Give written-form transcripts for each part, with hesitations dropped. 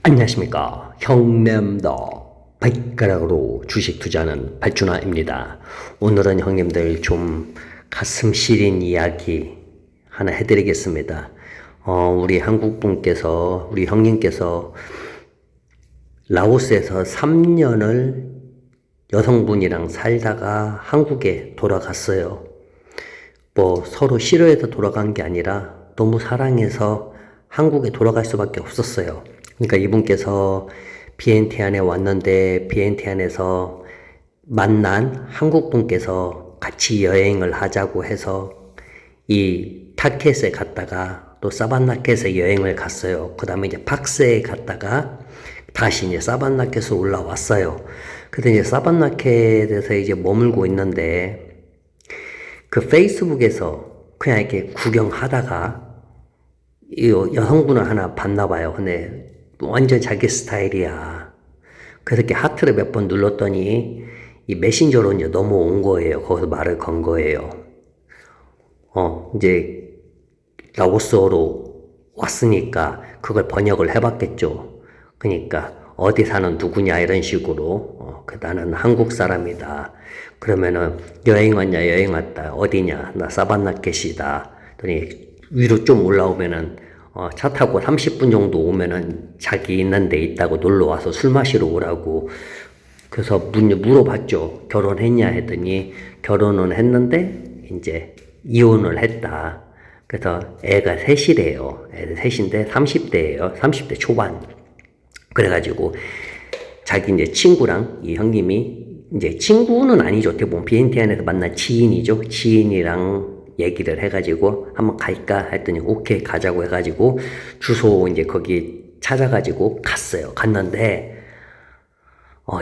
안녕하십니까. 형님도 발가락으로 주식 투자하는 발준하입니다. 오늘은 형님들 좀 가슴 시린 이야기 하나 해드리겠습니다. 우리 한국분께서, 우리 형님께서 라오스에서 3년을 여성분이랑 살다가 한국에 돌아갔어요. 뭐 서로 싫어해서 돌아간 게 아니라 너무 사랑해서 한국에 돌아갈 수밖에 없었어요. 그러니까 이분께서 비엔티안에 왔는데 비엔티안에서 만난 한국분께서 같이 여행을 하자고 해서 이 타켓에 갔다가 또 사반나켓에 여행을 갔어요. 그 다음에 이제 박스에 갔다가 다시 이제 사반나켓으로 올라왔어요. 그래서 이제 사반나켓에서 이제 머물고 있는데 그 페이스북에서 그냥 이렇게 구경하다가 이 여성분을 하나 봤나봐요. 근데 완전 자기 스타일이야. 그래서 이렇게 하트를 몇 번 눌렀더니 이 메신저로 이제 넘어온 거예요. 거기서 말을 건 거예요. 이제 라오스어로 왔으니까 그걸 번역을 해봤겠죠. 그러니까 어디 사는 누구냐 이런 식으로 나는 한국 사람이다. 그러면은 여행 왔냐 여행 왔다. 어디냐 나 사반나켓이다. 그랬더니 위로 좀 올라오면은 차 타고 30분 정도 오면은 자기 있는 데 있다고 놀러 와서 술 마시러 오라고. 그래서 물어봤죠. 결혼했냐 했더니 결혼은 했는데 이제 이혼을 했다. 그래서 애가 셋이래요. 애들 셋인데 30대예요. 30대 초반. 그래가지고 자기 이제 친구랑 이 형님이 이제 친구는 아니죠. 어떻게 보면 비엔티안에서 만난 지인이죠. 지인이랑 얘기를 해가지고 한번 갈까 했더니 오케이 가자고 해가지고 주소 이제 거기 찾아가지고 갔어요. 갔는데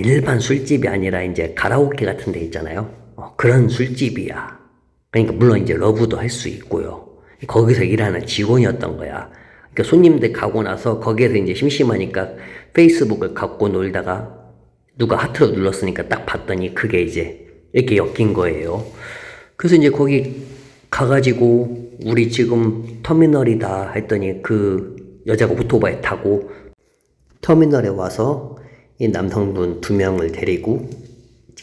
일반 술집이 아니라 이제 가라오케 같은 데 있잖아요. 그런 술집이야. 그러니까 물론 이제 러브도 할 수 있고요. 거기서 일하는 직원이었던 거야. 그러니까 손님들 가고 나서 거기에서 이제 심심하니까 페이스북을 갖고 놀다가 누가 하트로 눌렀으니까 딱 봤더니 그게 이제 이렇게 엮인 거예요. 그래서 이제 거기 가가지고 우리 지금 터미널이다 했더니 그 여자가 오토바이 타고 터미널에 와서 이 남성분 2명을 데리고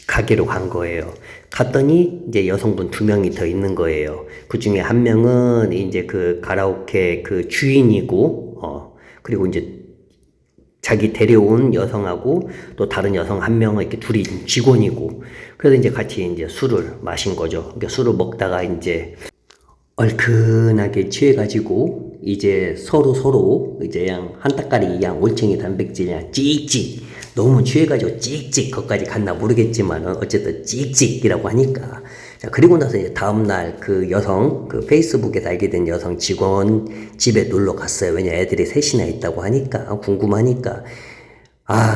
가게로 간 거예요. 갔더니 이제 여성분 2명이 더 있는 거예요. 그 중에 한 명은 이제 그 가라오케 그 주인이고, 그리고 이제 자기 데려온 여성하고 또 다른 여성 1명은 이렇게 둘이 직원이고, 그래서 이제 같이 이제 술을 마신 거죠. 그러니까 술을 먹다가 이제 얼큰하게 취해가지고 이제 서로 이제 그냥 한 따까리 그냥 올챙이 단백질 그냥 찍찍 너무 취해가지고 찍찍 거기까지 갔나 모르겠지만 어쨌든 찍찍이라고 하니까. 자, 그리고 나서 이제 다음날 그 여성, 그 페이스북에서 알게 된 여성 직원 집에 놀러 갔어요. 왜냐, 애들이 셋이나 있다고 하니까, 궁금하니까.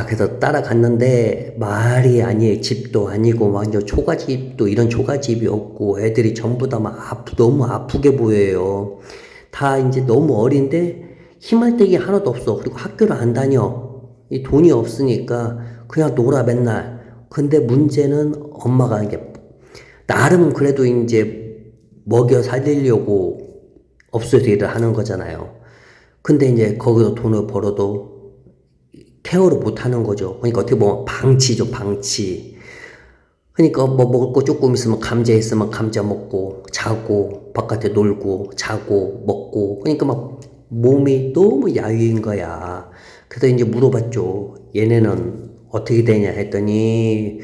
그래서 따라갔는데, 말이 아니에요. 집도 아니고, 완전 초가집도 이런 초가집이 없고, 애들이 전부 다 막 너무 아프게 보여요. 다 이제 너무 어린데, 힘할데기 하나도 없어. 그리고 학교를 안 다녀. 이 돈이 없으니까, 그냥 놀아, 맨날. 근데 문제는 엄마가 이게 나름 그래도 이제 먹여 살리려고 업소에서 일을 하는 거잖아요. 근데 이제 거기서 돈을 벌어도 케어를 못 하는 거죠. 그러니까 어떻게 보면 방치죠, 방치. 그러니까 뭐 먹을 거 조금 있으면 감자 있으면 감자 먹고, 자고, 바깥에 놀고, 자고, 먹고. 그러니까 막 몸이 너무 야유인 거야. 그래서 이제 물어봤죠. 얘네는 어떻게 되냐 했더니,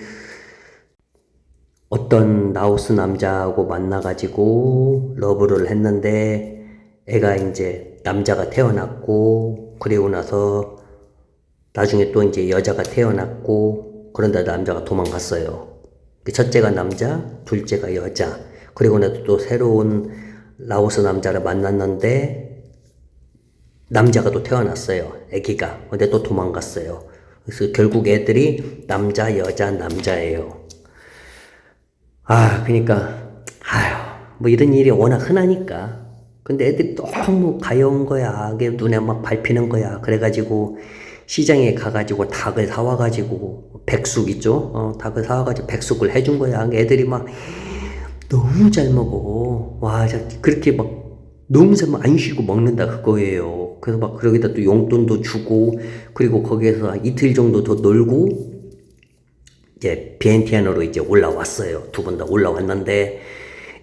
어떤 라오스 남자하고 만나가지고 러브를 했는데 애가 이제 남자가 태어났고, 그리고 나서 나중에 또 이제 여자가 태어났고, 그런데 남자가 도망갔어요. 첫째가 남자, 둘째가 여자. 그리고 나서 또 새로운 라오스 남자를 만났는데 남자가 또 태어났어요. 애기가. 근데 또 도망갔어요. 그래서 결국 애들이 남자, 여자, 남자예요. 그러니까, 뭐 이런 일이 워낙 흔하니까. 근데 애들이 너무 가여운 거야. 그게 눈에 막 밟히는 거야. 그래가지고, 시장에 가가지고 닭을 사와가지고, 백숙 있죠? 닭을 사와가지고 백숙을 해준 거야. 애들이 막, 너무 잘 먹어. 그렇게 막, 너무 잘 안 쉬고 먹는다, 그거예요. 그래서 막 거기다 또 용돈도 주고, 그리고 거기에서 이틀 정도 더 놀고, 이제 비엔티안으로 이제 올라왔어요. 두 번 다 올라왔는데,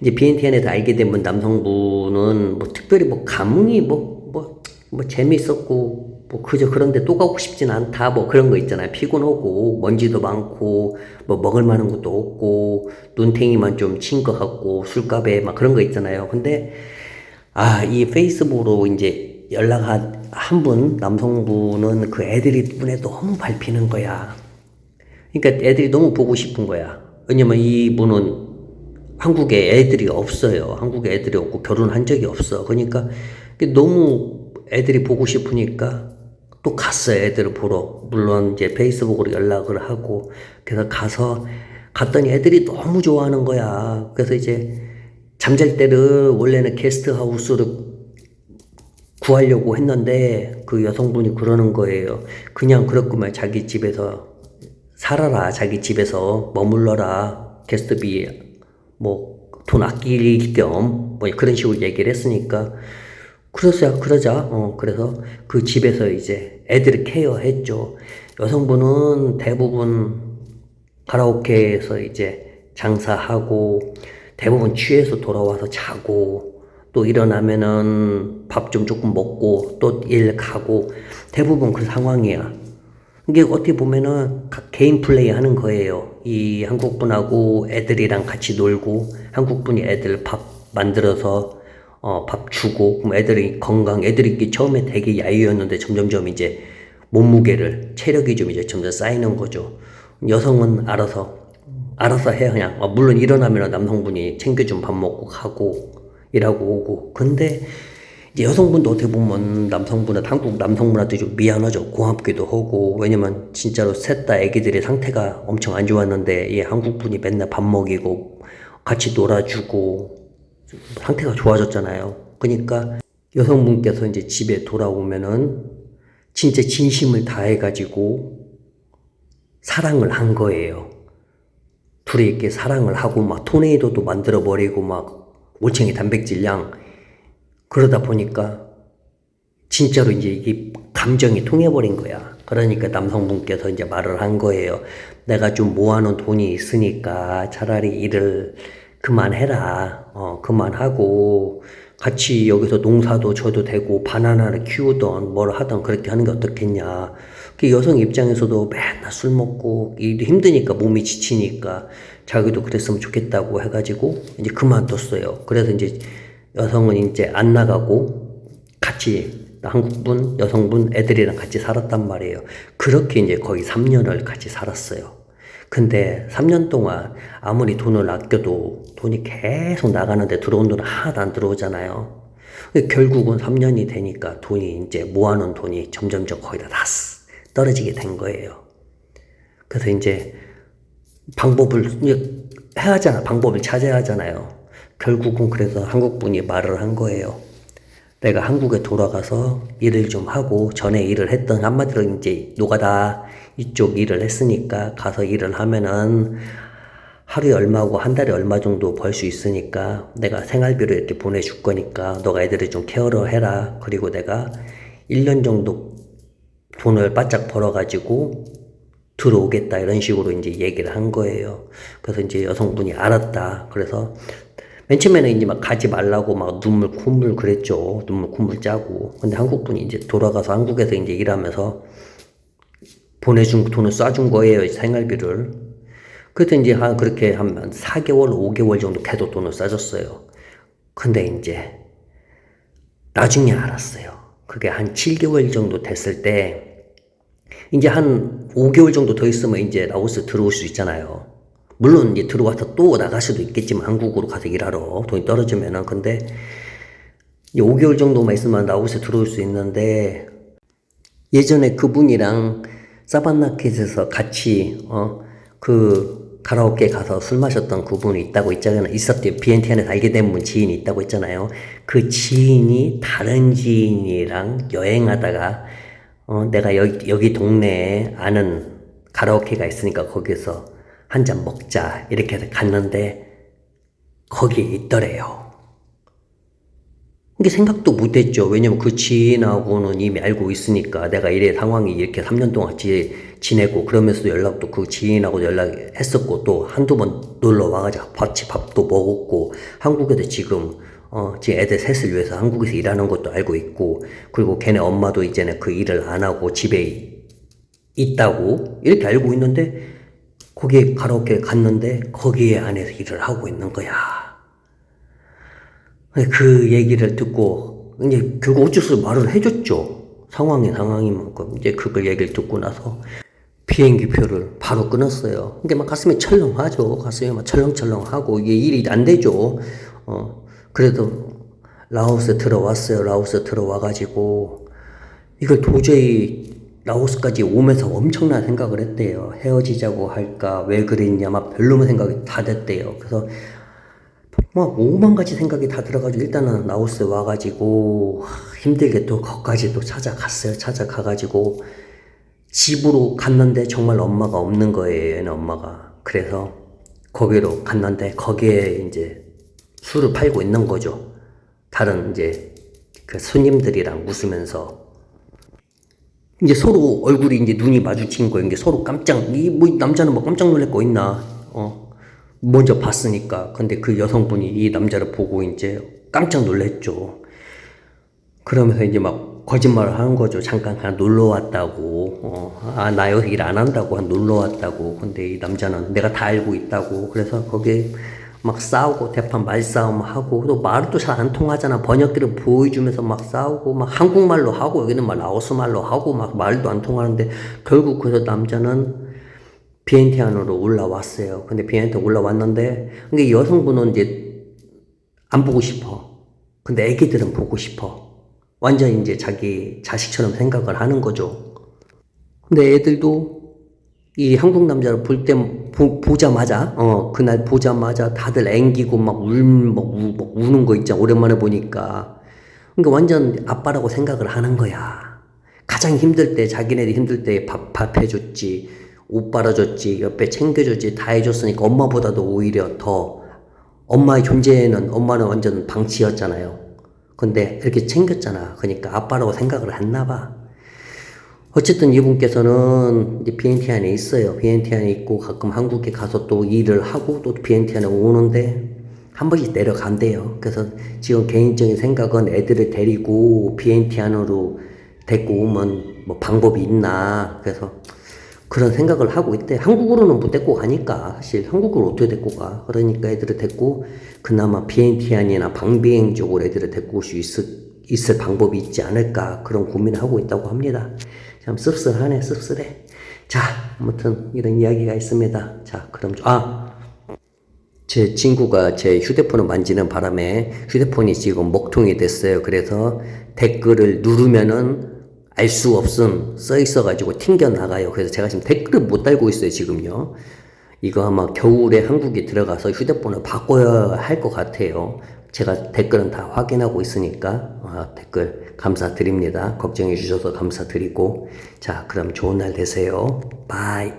이제 비엔티안에서 알게 된 남성분은 뭐 특별히 뭐 감흥이 뭐 재밌었고, 뭐 그저 그런데 또 가고 싶진 않다, 뭐 그런 거 있잖아요. 피곤하고, 먼지도 많고, 뭐 먹을 만한 것도 없고, 눈탱이만 좀 친 것 같고, 술값에 막 그런 거 있잖아요. 근데, 이 페이스북으로 이제 연락한 한 분, 남성분은 그 애들이 눈에 너무 밟히는 거야. 그러니까 애들이 너무 보고 싶은 거야. 왜냐면 이분은 한국에 애들이 없어요. 한국에 애들이 없고 결혼한 적이 없어. 그러니까 너무 애들이 보고 싶으니까 또 갔어요. 애들을 보러. 물론 이제 페이스북으로 연락을 하고, 그래서 갔더니 애들이 너무 좋아하는 거야. 그래서 이제 잠잘 때를 원래는 게스트하우스를 구하려고 했는데 그 여성분이 그러는 거예요. 그냥 그럴 거면 자기 집에서 살아라. 자기 집에서 머물러라. 게스트비 뭐 돈 아낄 겸 뭐 그런 식으로 얘기를 했으니까 그러자. 그래서 그 집에서 이제 애들을 케어했죠. 여성분은 대부분 가라오케에서 이제 장사하고, 대부분 취해서 돌아와서 자고, 또 일어나면은 밥 좀 조금 먹고 또 일 가고, 대부분 그 상황이야. 이게 어떻게 보면은 개인 플레이 하는 거예요. 이 한국분하고 애들이랑 같이 놀고, 한국분이 애들 밥 만들어서 밥 주고, 그럼 애들이 처음에 되게 야유였는데 점점점 이제 체력이 좀 이제 점점 쌓이는 거죠. 여성은 알아서 해, 그냥. 물론 일어나면 남성분이 챙겨준 밥 먹고 가고, 일하고 오고. 근데 이제 여성분도 어떻게 보면 한국 남성분한테 좀 미안하죠. 고맙기도 하고. 왜냐면 진짜로 셋 다 애기들의 상태가 엄청 안 좋았는데, 이 한국분이 맨날 밥 먹이고, 같이 놀아주고, 상태가 좋아졌잖아요. 그러니까 여성분께서 이제 집에 돌아오면은 진짜 진심을 다해가지고 사랑을 한 거예요. 둘이 이렇게 사랑을 하고 막 토네이도도 만들어버리고 막 올챙이 단백질량, 그러다 보니까 진짜로 이제 이게 감정이 통해버린 거야. 그러니까 남성분께서 이제 말을 한 거예요. 내가 좀 모아놓은 돈이 있으니까 차라리 일을 그만해라. 그만하고 같이 여기서 농사도 져도 되고 바나나를 키우던 뭘 하던 그렇게 하는 게 어떻겠냐. 그 여성 입장에서도 맨날 술 먹고 일도 힘드니까, 몸이 지치니까 자기도 그랬으면 좋겠다고 해가지고 이제 그만뒀어요. 그래서 이제 여성은 이제 안 나가고 같이 한국분, 여성분, 애들이랑 같이 살았단 말이에요. 그렇게 이제 거의 3년을 같이 살았어요. 근데 3년 동안 아무리 돈을 아껴도 돈이 계속 나가는데 들어온 돈은 하나도 안 들어오잖아요. 결국은 3년이 되니까 이제 모아놓은 돈이 점점점 거의 다 떨어지게 된 거예요. 그래서 이제 방법을 찾아야 하잖아요. 결국은 그래서 한국분이 말을 한 거예요. 내가 한국에 돌아가서 일을 좀 하고, 전에 일을 했던, 한마디로 이제 노가다 이쪽 일을 했으니까 가서 일을 하면은 하루에 얼마고 한 달에 얼마 정도 벌 수 있으니까 내가 생활비로 이렇게 보내줄 거니까 너가 애들을 좀 케어를 해라. 그리고 내가 1년 정도 돈을 바짝 벌어가지고 들어오겠다. 이런 식으로 이제 얘기를 한 거예요. 그래서 이제 여성분이 알았다. 그래서 맨 처음에는 이제 막 가지 말라고 막 눈물 콧물 그랬죠. 눈물 콧물 짜고. 근데 한국분이 이제 돌아가서 한국에서 이제 일하면서 보내준 돈을 쏴준 거예요. 생활비를. 그래서 이제 그렇게 한 4개월, 5개월 정도 계속 돈을 쏴줬어요. 근데 이제 나중에 알았어요. 그게 한 7개월 정도 됐을 때, 이제 한 5개월 정도 더 있으면 이제 라오스 들어올 수 있잖아요. 물론 이제 들어와서 또 나갈 수도 있겠지만, 한국으로 가서 일하러 돈이 떨어지면은. 근데 이제 5개월 정도만 있으면 라오스에 들어올 수 있는데, 예전에 그분이랑 사바나켓에서 같이 그 가라오케 가서 술 마셨던 그분이 있었대요. 비엔티안에서 알게 된 분, 지인이 있다고 했잖아요. 그 지인이 다른 지인이랑 여행하다가 내가 여기 동네에 아는 가라오케가 있으니까 거기서 한 잔 먹자 이렇게 해서 갔는데 거기에 있더래요. 이게 생각도 못했죠. 왜냐면 그 지인하고는 이미 알고 있으니까 내가 이래 상황이 이렇게 3년 동안 지내고 그러면서도 연락도 그 지인하고 연락했었고 또 한두 번 놀러 와가지고 같이 밥도 먹었고 한국에도 지금 지금 애들 셋을 위해서 한국에서 일하는 것도 알고 있고 그리고 걔네 엄마도 이제는 그 일을 안 하고 집에 있다고 이렇게 알고 있는데 거기에 가로케 갔는데 거기에 안에서 일을 하고 있는 거야. 그 얘기를 듣고 이제 결국 어쩔 수 없이 말을 해줬죠. 상황인 만큼 이제 그걸 얘기를 듣고 나서 비행기 표를 바로 끊었어요. 근데 막 가슴이 철렁하죠. 가슴이 막 철렁철렁하고 이게 일이 안 되죠. 그래도 라오스 들어왔어요. 라오스 들어와가지고 이걸 도저히 라오스까지 오면서 엄청난 생각을 했대요. 헤어지자고 할까? 왜 그랬냐? 막 별로만 생각이 다 됐대요. 그래서 막 5만 가지 생각이 다 들어가지고 일단은 라오스 와가지고 힘들게 또 거기까지 또 찾아갔어요. 찾아가가지고 집으로 갔는데 정말 엄마가 없는 거예요. 얘네 엄마가. 그래서 거기로 갔는데 거기에 이제 술을 팔고 있는 거죠. 다른 이제 그 손님들이랑 웃으면서 이제 서로 얼굴이 이제 눈이 마주친 거예요. 이게 서로 이 뭐 남자는 뭐 깜짝 놀랄 거 있나? 먼저 봤으니까. 근데 그 여성분이 이 남자를 보고 이제 깜짝 놀랐죠. 그러면서 이제 막 거짓말을 하는 거죠. 잠깐 그냥 놀러 왔다고. 나 여기서 일 안 한다고, 놀러 왔다고. 근데 이 남자는 내가 다 알고 있다고. 그래서 거기에 막 싸우고, 대판 말싸움 하고, 또 말도 잘 안 통하잖아. 번역기를 보여주면서 막 싸우고, 막 한국말로 하고, 여기는 막 라오스 말로 하고, 막 말도 안 통하는데, 결국 그래서 남자는 비엔티안으로 올라왔어요. 근데 비엔티안 올라왔는데, 근데 여성분은 이제 안 보고 싶어. 근데 애기들은 보고 싶어. 완전 이제 자기 자식처럼 생각을 하는 거죠. 근데 애들도 이 한국 남자를 보자마자, 그날 보자마자 다들 앵기고 막 우는 거 있잖아. 오랜만에 보니까. 그러니까 완전 아빠라고 생각을 하는 거야. 가장 힘들 때, 자기네들 힘들 때 밥 해줬지, 옷 빨아줬지, 옆에 챙겨줬지, 다 해줬으니까 엄마보다도 오히려 더, 엄마의 존재는, 엄마는 완전 방치였잖아요. 근데 이렇게 챙겼잖아. 그러니까 아빠라고 생각을 했나 봐. 어쨌든 이분께서는 이제 비엔티안에 있어요. 비엔티안에 있고 가끔 한국에 가서 또 일을 하고 또 비엔티안에 오는데 한 번씩 내려간대요. 그래서 지금 개인적인 생각은 애들을 데리고 비엔티안으로 데리고 오면 뭐 방법이 있나. 그래서 그런 생각을 하고 있대. 한국으로는 못 데리고 가니까. 사실 한국으로 어떻게 데리고 가. 그러니까 애들을 데리고 그나마 비엔티안이나 방비행 쪽으로 애들을 데리고 올 수 있을 방법이 있지 않을까. 그런 고민을 하고 있다고 합니다. 참 씁쓸하네, 씁쓸해. 자, 아무튼 이런 이야기가 있습니다. 자, 그럼 제 친구가 제 휴대폰을 만지는 바람에 휴대폰이 지금 먹통이 됐어요. 그래서 댓글을 누르면은 알 수 없음 써 있어가지고 튕겨 나가요. 그래서 제가 지금 댓글을 못 달고 있어요, 지금요. 이거 아마 겨울에 한국에 들어가서 휴대폰을 바꿔야 할 것 같아요. 제가 댓글은 다 확인하고 있으니까 댓글 감사드립니다. 걱정해 주셔서 감사드리고 자, 그럼 좋은 날 되세요. 바이.